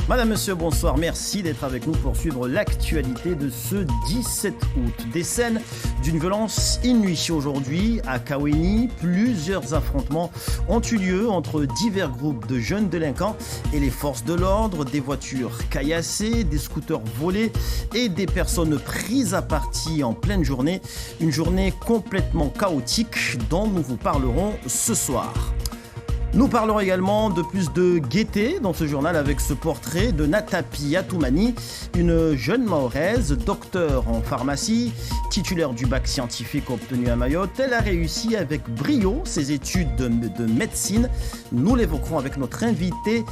Madame, Monsieur, bonsoir. Merci d'être avec nous pour suivre l'actualité de ce 17 août. Des scènes d'une violence inouïe aujourd'hui à Kaweni. Plusieurs affrontements ont eu lieu entre divers groupes de jeunes délinquants et les forces de l'ordre. Des voitures caillassées, des scooters volés et des personnes prises à partie en pleine journée. Une journée complètement chaotique dont nous vous parlerons ce soir. Nous parlerons également de plus de gaieté dans ce journal avec ce portrait de Natapi Atoumani, une jeune Mahoraise, docteur en pharmacie, titulaire du bac scientifique obtenu à Mayotte. Elle a réussi avec brio ses études de médecine. Nous l'évoquerons avec notre invité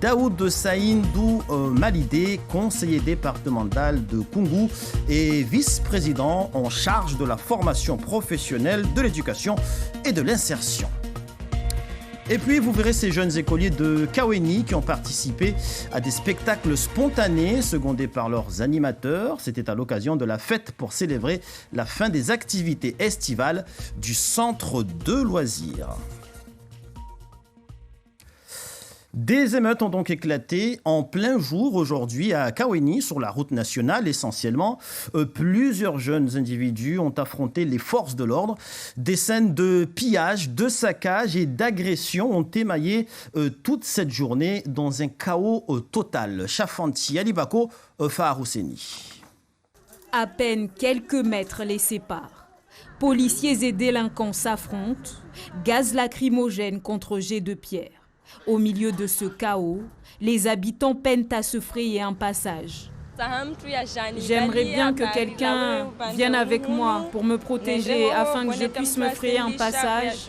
Daoud Saïndou Malidé, conseiller départemental de Koungou et vice-président en charge de la formation professionnelle, de l'éducation et de l'insertion. Et puis, vous verrez ces jeunes écoliers de Kaweni qui ont participé à des spectacles spontanés secondés par leurs animateurs. C'était à l'occasion de la fête pour célébrer la fin des activités estivales du centre de loisirs. Des émeutes ont donc éclaté en plein jour aujourd'hui à Kaweni, sur la route nationale essentiellement. Plusieurs jeunes individus ont affronté les forces de l'ordre. Des scènes de pillage, de saccage et d'agression ont émaillé toute cette journée dans un chaos total. Chafanti Alibako, Faharouseni. À peine quelques mètres les séparent. Policiers et délinquants s'affrontent. Gaz lacrymogène contre jet de pierre. Au milieu de ce chaos, les habitants peinent à se frayer un passage. J'aimerais bien que quelqu'un vienne avec moi pour me protéger afin que je puisse me frayer un passage.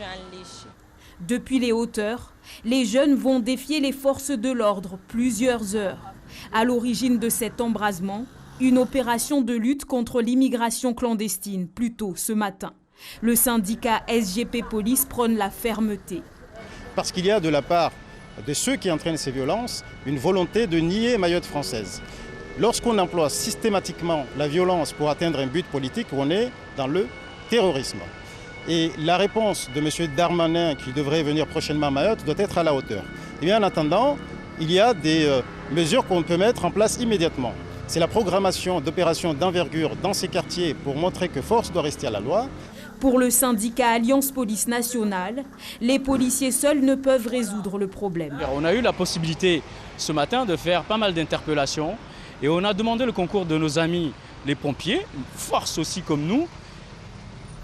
Depuis les hauteurs, les jeunes vont défier les forces de l'ordre plusieurs heures. À l'origine de cet embrasement, une opération de lutte contre l'immigration clandestine, plus tôt ce matin. Le syndicat SGP Police prône la fermeté. Parce qu'il y a de la part de ceux qui entraînent ces violences une volonté de nier Mayotte française. Lorsqu'on emploie systématiquement la violence pour atteindre un but politique, on est dans le terrorisme. Et la réponse de M. Darmanin, qui devrait venir prochainement à Mayotte, doit être à la hauteur. Et bien en attendant, il y a des mesures qu'on peut mettre en place immédiatement. C'est la programmation d'opérations d'envergure dans ces quartiers pour montrer que force doit rester à la loi. Pour le syndicat Alliance Police Nationale, les policiers seuls ne peuvent résoudre le problème. On a eu la possibilité ce matin de faire pas mal d'interpellations et on a demandé le concours de nos amis les pompiers, une force aussi comme nous,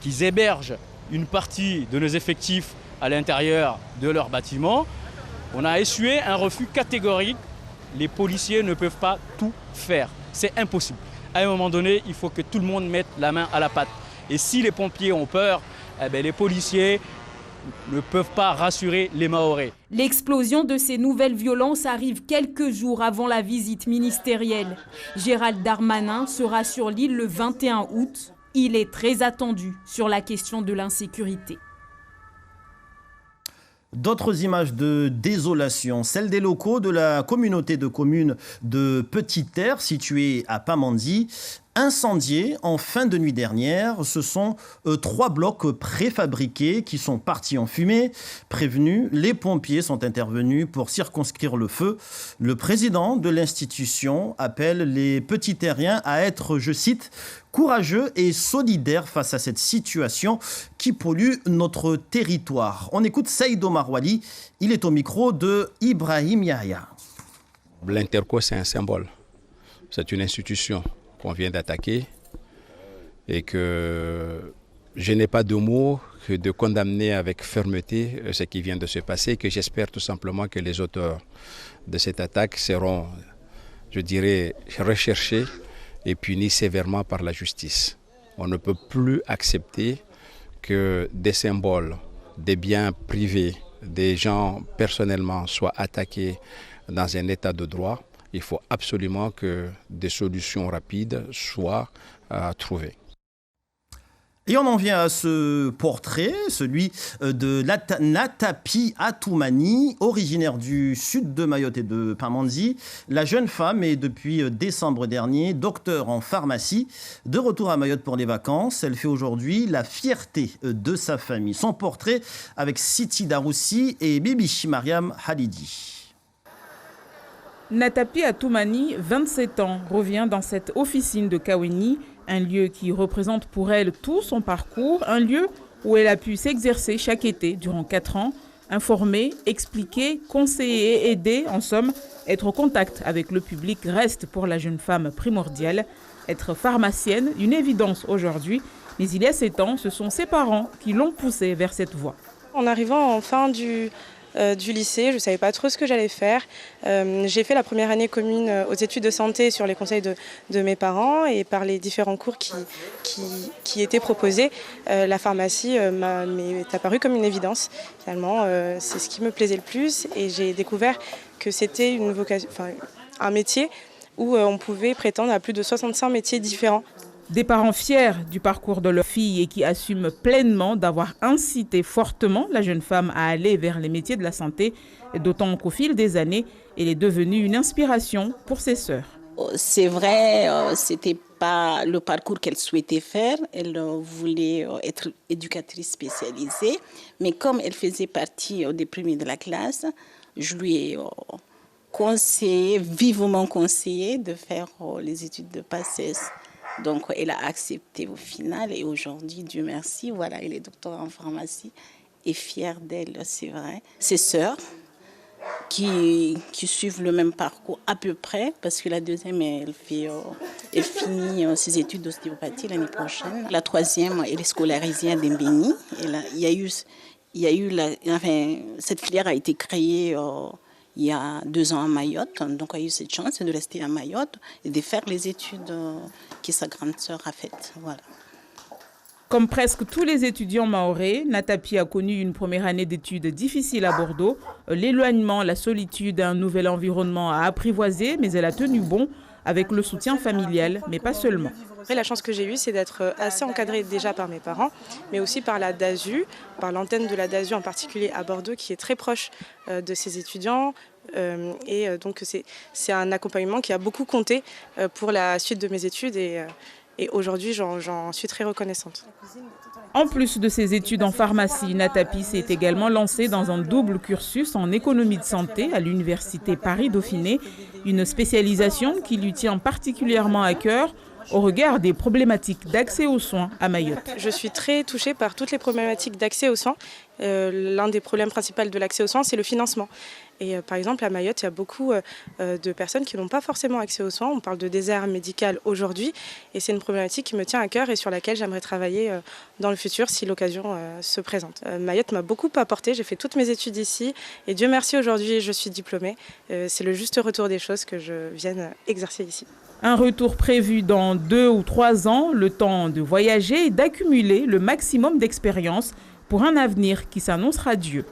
qui hébergent une partie de nos effectifs à l'intérieur de leur bâtiment. On a essuyé un refus catégorique. Les policiers ne peuvent pas tout faire. C'est impossible. À un moment donné, il faut que tout le monde mette la main à la pâte. Et si les pompiers ont peur, les policiers ne peuvent pas rassurer les Mahorais. L'explosion de ces nouvelles violences arrive quelques jours avant la visite ministérielle. Gérald Darmanin sera sur l'île le 21 août. Il est très attendu sur la question de l'insécurité. D'autres images de désolation, celles des locaux de la communauté de communes de Petite Terre située à Pamandzi. Incendiés en fin de nuit dernière, ce sont 3 blocs préfabriqués qui sont partis en fumée. Prévenus, les pompiers sont intervenus pour circonscrire le feu. Le président de l'institution appelle les petits terriens à être, je cite, courageux et solidaires face à cette situation qui pollue notre territoire. On écoute Saïd Omar Wali, il est au micro de Ibrahim Yahya. L'Interco, c'est un symbole, c'est une institution qu'on vient d'attaquer et que je n'ai pas de mots que de condamner avec fermeté ce qui vient de se passer, que j'espère tout simplement que les auteurs de cette attaque seront, je dirais, recherchés et punis sévèrement par la justice. On ne peut plus accepter que des symboles, des biens privés, des gens personnellement soient attaqués dans un état de droit. Il faut absolument que des solutions rapides soient trouvées. Et on en vient à ce portrait, celui de Natapi Atoumani, originaire du sud de Mayotte et de Pamandzi. La jeune femme est depuis décembre dernier docteur en pharmacie. De retour à Mayotte pour les vacances, elle fait aujourd'hui la fierté de sa famille. Son portrait avec Siti Daroussi et Bibi Mariam Halidi. Natapi Atoumani, 27 ans, revient dans cette officine de Kaweni, un lieu qui représente pour elle tout son parcours, un lieu où elle a pu s'exercer chaque été durant 4 ans, informer, expliquer, conseiller, aider, en somme, être au contact avec le public reste pour la jeune femme primordial. Être pharmacienne, une évidence aujourd'hui, mais il y a 7 ans, ce sont ses parents qui l'ont poussée vers cette voie. En arrivant en fin du lycée, je ne savais pas trop ce que j'allais faire. J'ai fait la première année commune aux études de santé sur les conseils de mes parents et par les différents cours qui étaient proposés, la pharmacie m'est apparue comme une évidence. Finalement, c'est ce qui me plaisait le plus et j'ai découvert que c'était une vocation, un métier où on pouvait prétendre à plus de 65 métiers différents. Des parents fiers du parcours de leur fille et qui assument pleinement d'avoir incité fortement la jeune femme à aller vers les métiers de la santé, d'autant qu'au fil des années, elle est devenue une inspiration pour ses sœurs. C'est vrai, c'était pas le parcours qu'elle souhaitait faire. Elle voulait être éducatrice spécialisée, mais comme elle faisait partie des premiers de la classe, je lui ai vivement conseillé de faire les études de PACES. Donc, elle a accepté au final et aujourd'hui, Dieu merci, voilà, elle est docteur en pharmacie et fière d'elle, c'est vrai. Ses sœurs qui suivent le même parcours à peu près, parce que la deuxième, elle finit ses études d'ostéopathie l'année prochaine. La troisième, elle est scolarisée à Dembéni. Cette filière a été créée il y a 2 ans à Mayotte, donc elle a eu cette chance de rester à Mayotte et de faire les études que sa grande sœur a faites. Voilà. Comme presque tous les étudiants mahorais, Natapi a connu une première année d'études difficile à Bordeaux. L'éloignement, la solitude, un nouvel environnement à apprivoiser, mais elle a tenu bon avec le soutien familial, mais pas seulement. Après, la chance que j'ai eue, c'est d'être assez encadrée déjà par mes parents, mais aussi par la DASU, par l'antenne de la DASU en particulier à Bordeaux, qui est très proche de ses étudiants. Donc c'est un accompagnement qui a beaucoup compté pour la suite de mes études et aujourd'hui j'en suis très reconnaissante. En plus de ses études en pharmacie, Natapi s'est également lancée dans un double cursus en économie de santé à l'université Paris-Dauphiné, une spécialisation qui lui tient particulièrement à cœur au regard des problématiques d'accès aux soins à Mayotte. Je suis très touchée par toutes les problématiques d'accès aux soins. L'un des problèmes principaux de l'accès aux soins, c'est le financement. Et par exemple, à Mayotte, il y a beaucoup de personnes qui n'ont pas forcément accès aux soins. On parle de désert médical aujourd'hui. Et c'est une problématique qui me tient à cœur et sur laquelle j'aimerais travailler dans le futur si l'occasion se présente. Mayotte m'a beaucoup apporté. J'ai fait toutes mes études ici. Et Dieu merci, aujourd'hui, je suis diplômée. C'est le juste retour des choses que je vienne exercer ici. Un retour prévu dans 2 ou 3 ans, le temps de voyager et d'accumuler le maximum d'expérience pour un avenir qui s'annonce radieux.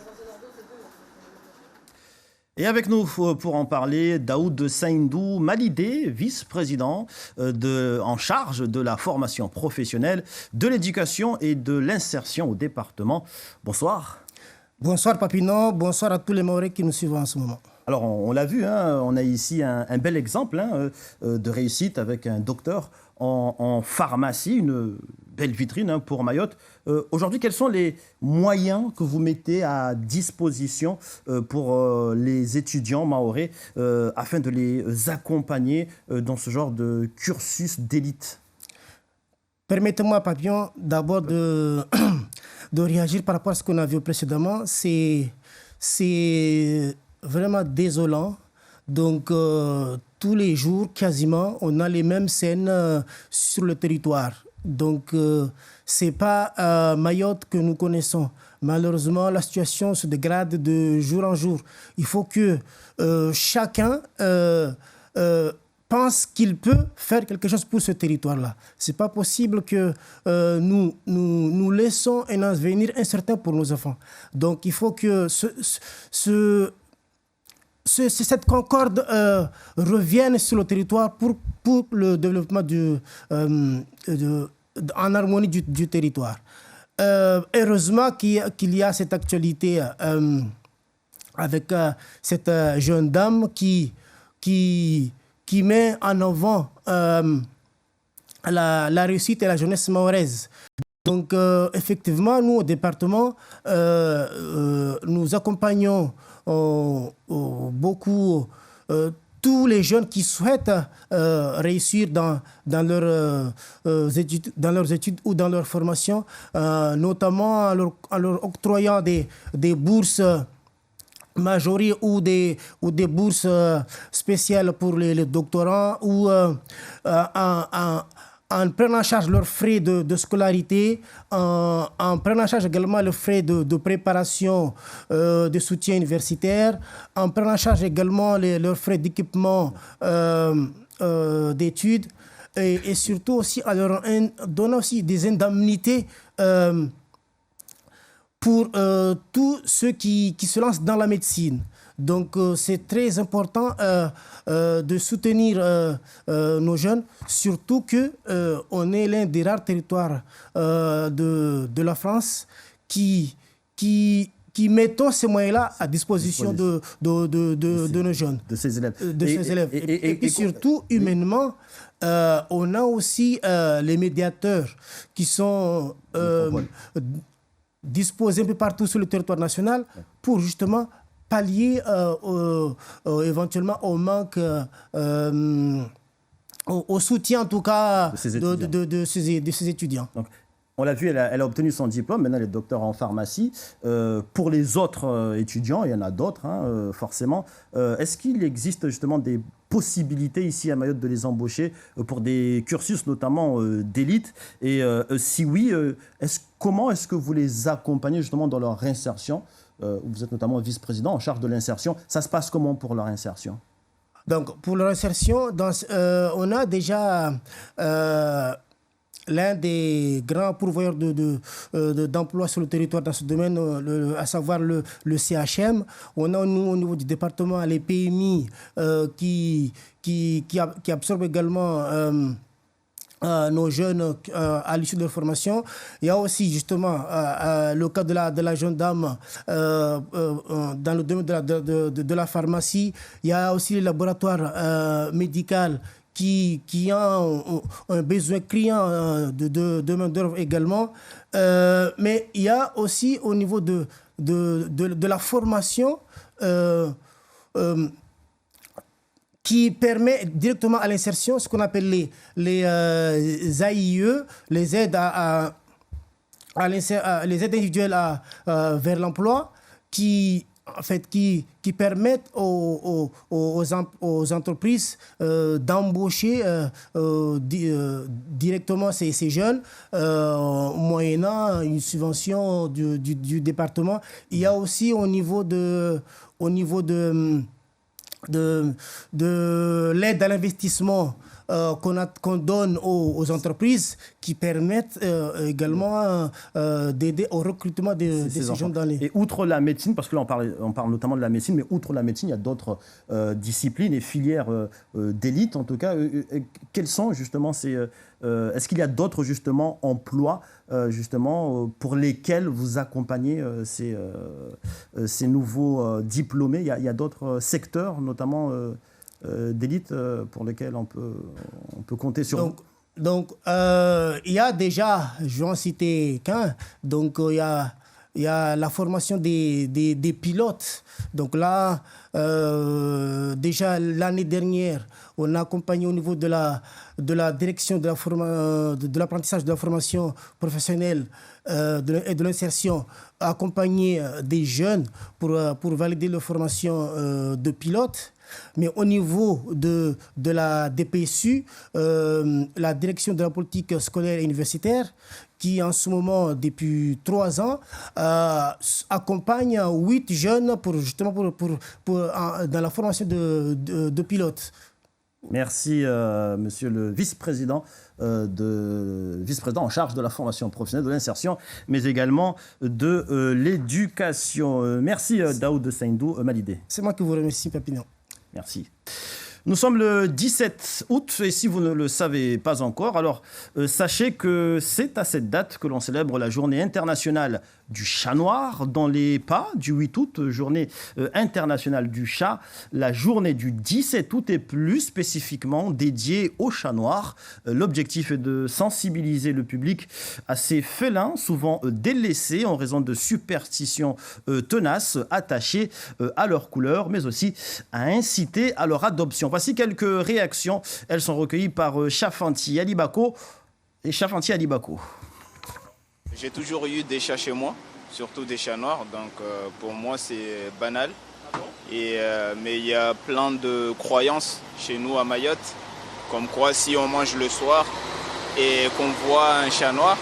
Et avec nous pour en parler, Daoud Saïndou Malidé, vice-président en charge de la formation professionnelle, de l'éducation et de l'insertion au département. Bonsoir. Bonsoir Papineau, bonsoir à tous les Mahorais qui nous suivent en ce moment. Alors on l'a vu, on a ici un bel exemple de réussite avec un docteur en pharmacie, une belle vitrine pour Mayotte. Aujourd'hui, quels sont les moyens que vous mettez à disposition pour les étudiants mahorais afin de les accompagner dans ce genre de cursus d'élite? Permettez-moi, Papillon, d'abord de réagir par rapport à ce qu'on a vu précédemment. C'est vraiment désolant. Donc, tous les jours, quasiment, on a les mêmes scènes sur le territoire. Donc, ce n'est pas Mayotte que nous connaissons. Malheureusement, la situation se dégrade de jour en jour. Il faut que chacun pense qu'il peut faire quelque chose pour ce territoire-là. Ce n'est pas possible que nous laissons un avenir incertain pour nos enfants. Donc, il faut que cette concorde revienne sur le territoire pour le développement en harmonie du territoire. Heureusement qu'il y a cette actualité avec cette jeune dame qui met en avant la réussite et la jeunesse mahoraise. Donc, effectivement, nous, au département, nous accompagnons beaucoup tous les jeunes qui souhaitent réussir dans leurs études ou dans leur formation, notamment en leur octroyant des bourses majorées ou des bourses spéciales pour les doctorants, ou en prenant en charge leurs frais de scolarité, en prenant en charge également les frais de préparation, de soutien universitaire, en prenant en charge également leurs frais d'équipement d'études, et surtout aussi en leur donnant aussi des indemnités pour tous ceux qui se lancent dans la médecine. Donc c'est très important de soutenir nos jeunes, surtout qu'on est l'un des rares territoires de la France qui mettons ces moyens-là à disposition de nos jeunes. De ces élèves. Et puis surtout, humainement, on a aussi les médiateurs qui sont disposés un peu partout sur le territoire national pour justement pallier éventuellement au manque, au soutien en tout cas de ces étudiants. Donc, on l'a vu, elle a obtenu son diplôme, maintenant elle est docteur en pharmacie. Pour les autres étudiants, il y en a d'autres forcément, est-ce qu'il existe justement des possibilités ici à Mayotte de les embaucher pour des cursus notamment d'élite, et si oui, comment est-ce que vous les accompagnez justement dans leur réinsertion? Vous êtes notamment vice-président en charge de l'insertion. Ça se passe comment pour leur insertion? Donc, pour leur insertion, on a déjà l'un des grands pourvoyeurs d'emploi sur le territoire dans ce domaine, à savoir le CHM. On a, nous, au niveau du département, les PMI qui absorbent également nos jeunes à l'issue de leur formation. Il y a aussi justement le cas de la jeune dame dans le domaine de la pharmacie. Il y a aussi les laboratoires médicaux qui ont un besoin criant de main-d'œuvre également. Mais il y a aussi au niveau de la formation qui permet directement à l'insertion, ce qu'on appelle les AIE, les aides les aides individuelles vers l'emploi, qui permettent aux entreprises d'embaucher directement ces jeunes, moyennant une subvention du département. Il y a aussi au niveau de l'aide à l'investissement qu'on donne aux entreprises, qui permettent également d'aider au recrutement de ces jeunes dans les... Et outre la médecine, parce que là on parle notamment de la médecine, mais outre la médecine, il y a d'autres disciplines et filières d'élite en tout cas. Quels sont justement ces... est-ce qu'il y a d'autres justement emplois pour lesquels vous accompagnez ces nouveaux diplômés? Il y a d'autres secteurs notamment d'élite pour lesquels on peut compter sur vous? Donc, il y a déjà, je vais en citer qu'un, donc il y a la formation des pilotes. Donc là, déjà l'année dernière, on a accompagné au niveau de la direction de l'apprentissage de la formation professionnelle et de l'insertion, accompagner des jeunes pour valider leur formation de pilote. Mais au niveau de la DPSU, la direction de la politique scolaire et universitaire, qui en ce moment, depuis 3 ans, accompagne 8 jeunes dans la formation de pilotes. Merci, monsieur le vice-président en charge de la formation professionnelle, de l'insertion, mais également de l'éducation. Merci, Daoud Saindou Malidé. C'est moi qui vous remercie, Papillon. Merci. Nous sommes le 17 août et si vous ne le savez pas encore, alors sachez que c'est à cette date que l'on célèbre la journée internationale du chat noir dans les pas du 8 août, journée internationale du chat. La journée du 17 août est plus spécifiquement dédiée au chat noir. L'objectif est de sensibiliser le public à ces félins souvent délaissés en raison de superstitions tenaces attachées à leur couleur, mais aussi à inciter à leur adoption. Voici quelques réactions. Elles sont recueillies par Chafanti Alibako. Et Chafanti Alibako. J'ai toujours eu des chats chez moi, surtout des chats noirs, donc pour moi c'est banal. Mais il y a plein de croyances chez nous à Mayotte, comme quoi si on mange le soir et qu'on voit un chat noir,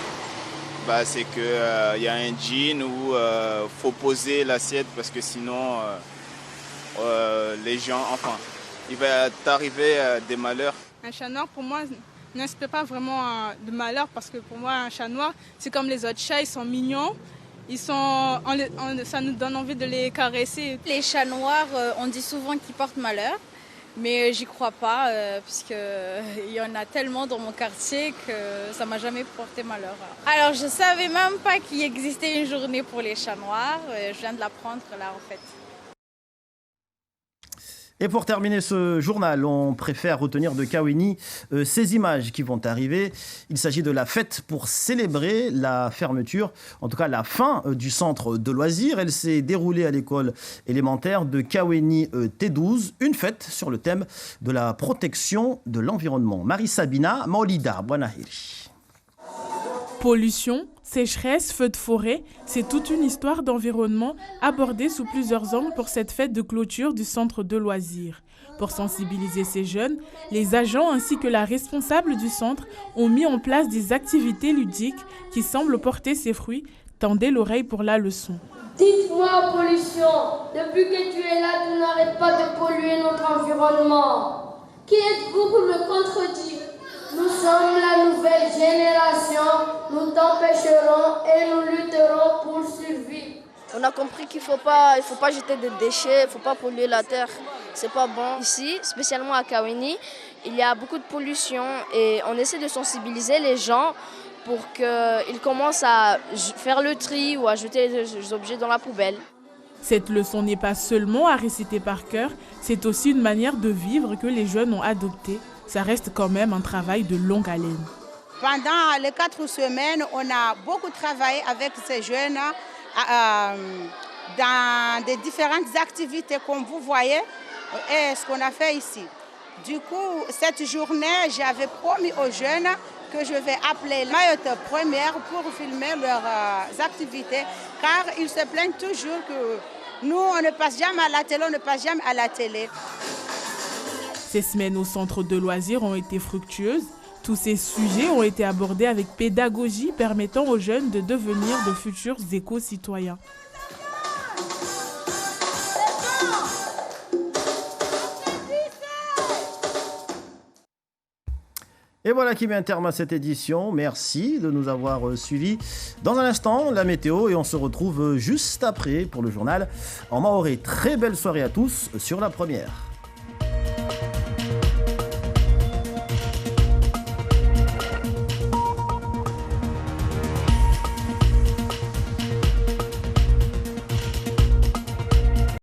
bah, c'est qu'il y a un djinn ou faut poser l'assiette parce que sinon les gens, enfin, il va t'arriver des malheurs. Un chat noir pour moi n'inspire pas vraiment de malheur parce que pour moi un chat noir c'est comme les autres chats, ils sont mignons. Ça nous donne envie de les caresser. Les chats noirs, on dit souvent qu'ils portent malheur, mais j'y crois pas, puisqu'il y en a tellement dans mon quartier que ça m'a jamais porté malheur. Alors je savais même pas qu'il existait une journée pour les chats noirs, je viens de l'apprendre là en fait. Et pour terminer ce journal, on préfère retenir de Kaweni ces images qui vont arriver. Il s'agit de la fête pour célébrer la fermeture, en tout cas la fin du centre de loisirs. Elle s'est déroulée à l'école élémentaire de Kaweni T12, une fête sur le thème de la protection de l'environnement. Marie-Sabina Maolida Bouanahiri. Pollution, sécheresse, feux de forêt, c'est toute une histoire d'environnement abordée sous plusieurs angles pour cette fête de clôture du centre de loisirs. Pour sensibiliser ces jeunes, les agents ainsi que la responsable du centre ont mis en place des activités ludiques qui semblent porter ses fruits. Tendez l'oreille pour la leçon. Dites-moi, pollution, depuis que tu es là, tu n'arrêtes pas de polluer notre environnement. Qui êtes-vous pour me contredire? Nous sommes la nouvelle génération, nous t'empêcherons et nous lutterons pour survivre. On a compris qu'il faut pas jeter des déchets, il ne faut pas polluer la terre, c'est pas bon. Ici, spécialement à Kaweni, il y a beaucoup de pollution et on essaie de sensibiliser les gens pour qu'ils commencent à faire le tri ou à jeter les objets dans la poubelle. Cette leçon n'est pas seulement à réciter par cœur, c'est aussi une manière de vivre que les jeunes ont adoptée. Ça reste quand même un travail de longue haleine. Pendant les 4 semaines, on a beaucoup travaillé avec ces jeunes dans des différentes activités comme vous voyez et ce qu'on a fait ici. Du coup, cette journée, j'avais promis aux jeunes que je vais appeler Mayotte Première pour filmer leurs activités car ils se plaignent toujours que nous, on ne passe jamais à la télé, Ces semaines au centre de loisirs ont été fructueuses. Tous ces sujets ont été abordés avec pédagogie permettant aux jeunes de devenir de futurs éco-citoyens. Et voilà qui met un terme à cette édition. Merci de nous avoir suivis. Dans un instant, la météo et on se retrouve juste après pour le journal en Maoré. Très belle soirée à tous sur La Première.